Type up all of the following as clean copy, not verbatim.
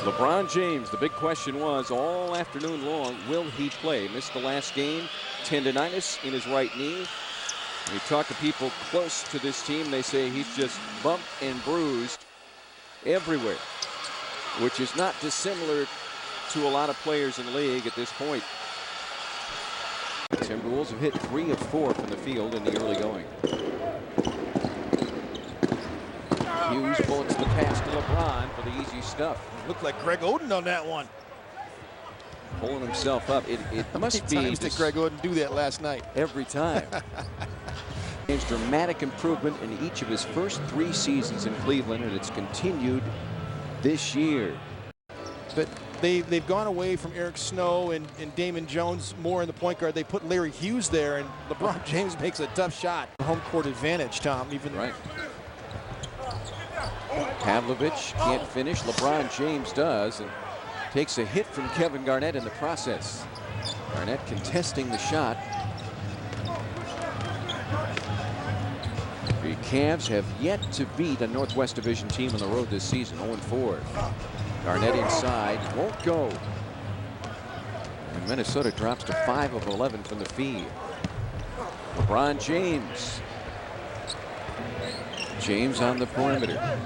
LeBron James, the big question was all afternoon long, will he play? Missed the last game, tendonitis in his right knee. When you talk to people close to this team, they say he's just bumped and bruised everywhere, which is not dissimilar to a lot of players in the league at this point. The Timberwolves have hit 3 of 4 from the field in the early going. Hughes bullets the pass to LeBron for the easy stuff. Looked like Greg Oden on that one. Pulling himself up. It must be. How many times did Greg Oden do that last night? Every time. His dramatic improvement in each of his first 3 seasons in Cleveland, and it's continued this year. But they've gone away from Eric Snow and Damon Jones more in the point guard. They put Larry Hughes there, and LeBron James makes a tough shot. Home court advantage, Tom. Even right. Pavlovich can't finish. LeBron James does, and takes a hit from Kevin Garnett in the process. Garnett contesting the shot. The Cavs have yet to beat a Northwest Division team on the road this season, 0-4. Garnett inside, won't go. And Minnesota drops to 5 of 11 from the field. LeBron James. James on the perimeter.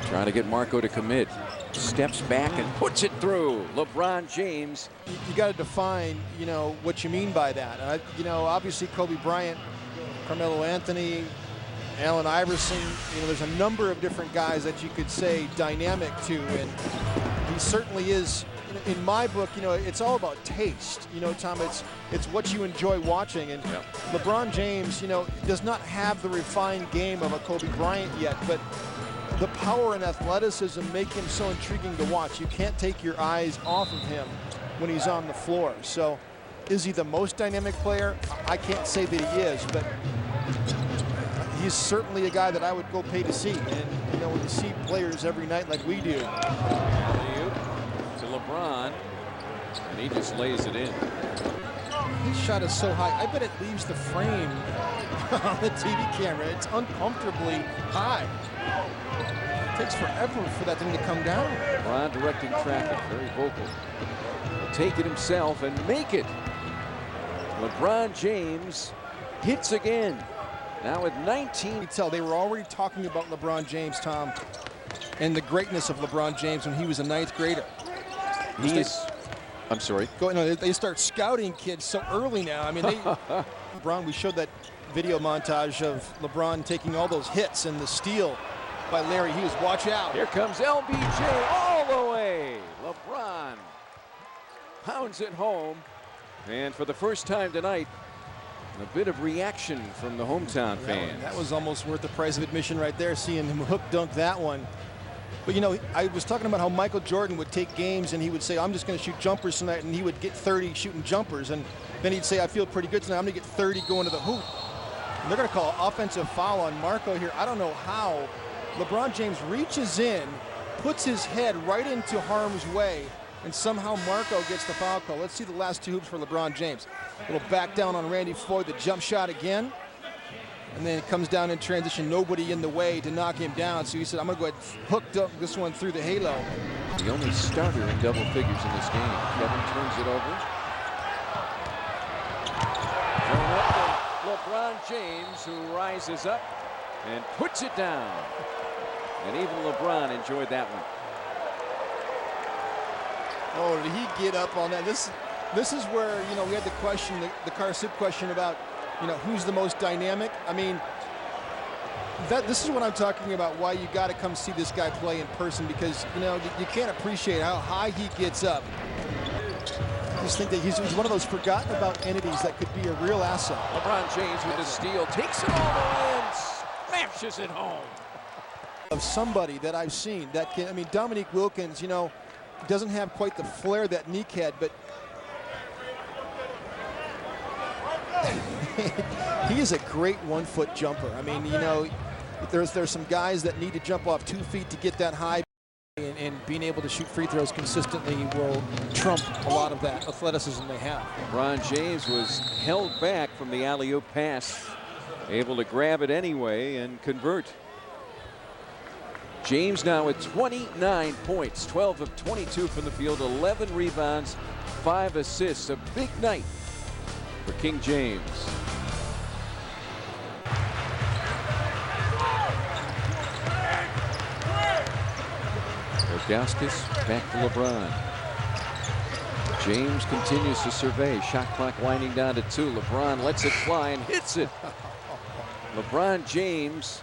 Trying to get Marco to commit. Steps back and puts it through. LeBron James. You got to define, what you mean by that. Obviously Kobe Bryant, Carmelo Anthony, Allen Iverson, there's a number of different guys that you could say dynamic to, and he certainly is. In my book, it's all about taste. Tom, it's what you enjoy watching, and yep. LeBron James, does not have the refined game of a Kobe Bryant yet, but the power and athleticism make him so intriguing to watch. You can't take your eyes off of him when he's on the floor. So, is he the most dynamic player? I can't say that he is, but he's certainly a guy that I would go pay to see. And when you see players every night like we do. To LeBron, and he just lays it in. His shot is so high. I bet it leaves the frame on the TV camera. It's uncomfortably high. It takes forever for that thing to come down. LeBron directing traffic, very vocal. He'll take it himself and make it. LeBron James hits again. Now with 19. You can tell they were already talking about LeBron James, Tom, and the greatness of LeBron James when he was a 9th grader. I'm sorry. They start scouting kids so early now. I mean, LeBron, we showed that video montage of LeBron taking all those hits and the steal by Larry Hughes. Watch out. Here comes LBJ all the way. LeBron pounds it home. And for the first time tonight, a bit of reaction from the hometown fans. That was almost worth the price of admission right there, seeing him hook dunk that one. But I was talking about how Michael Jordan would take games and he would say, I'm just going to shoot jumpers tonight, and he would get 30 shooting jumpers, and then he'd say, I feel pretty good tonight, I'm going to get 30 going to the hoop. And they're going to call offensive foul on Marco here. I don't know how. LeBron James reaches in, puts his head right into harm's way, and somehow Marco gets the foul call. Let's see the last 2 hoops for LeBron James. A little back down on Randy Floyd, the jump shot again. And then it comes down in transition, nobody in the way to knock him down. So he said, I'm going to go ahead and hook dunk this one through the halo. The only starter in double figures in this game. Kevin turns it over. Thrown up to LeBron James, who rises up and puts it down. And even LeBron enjoyed that one. Oh, did he get up on that? This is where, we had the question, the car soup question about, who's the most dynamic. I mean, this is what I'm talking about, why you got to come see this guy play in person, because, you can't appreciate how high he gets up. I just think that he's one of those forgotten about entities that could be a real asset. LeBron James with the steal, takes it all the way and smashes it home. Of somebody that I've seen that can, Dominique Wilkins, doesn't have quite the flair that Nick had, but he is a great 1-foot jumper. There's some guys that need to jump off 2 feet to get that high, and being able to shoot free throws consistently will trump a lot of that athleticism they have. LeBron James was held back from the alley-oop pass, able to grab it anyway and convert. James now with 29 points, 12 of 22 from the field, 11 rebounds, 5 assists. A big night for King James. Ilgauskas back to LeBron. James continues to survey. Shot clock winding down to 2. LeBron lets it fly and hits it. LeBron James,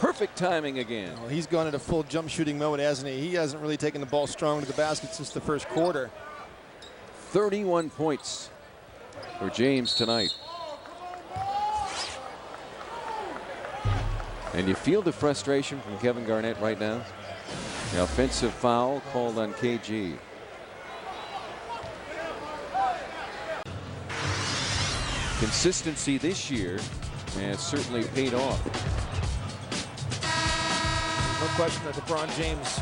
perfect timing again. Oh, he's gone into full jump shooting mode, hasn't he? He hasn't really taken the ball strong to the basket since the first quarter. 31 points for James tonight. And you feel the frustration from Kevin Garnett right now. The offensive foul called on KG. Consistency this year has certainly paid off. No question that LeBron James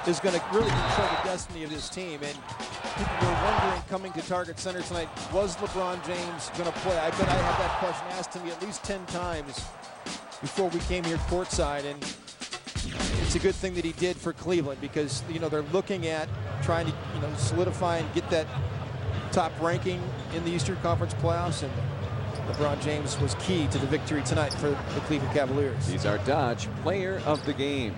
is going to really control the destiny of this team. And people were wondering coming to Target Center tonight, was LeBron James going to play? I bet I had that question asked to me at least 10 times before we came here courtside. And it's a good thing that he did for Cleveland, because, you know, they're looking at trying to, you know, solidify and get that top ranking in the Eastern Conference playoffs. And LeBron James was key to the victory tonight for the Cleveland Cavaliers. He's our Dodge Player of the Game.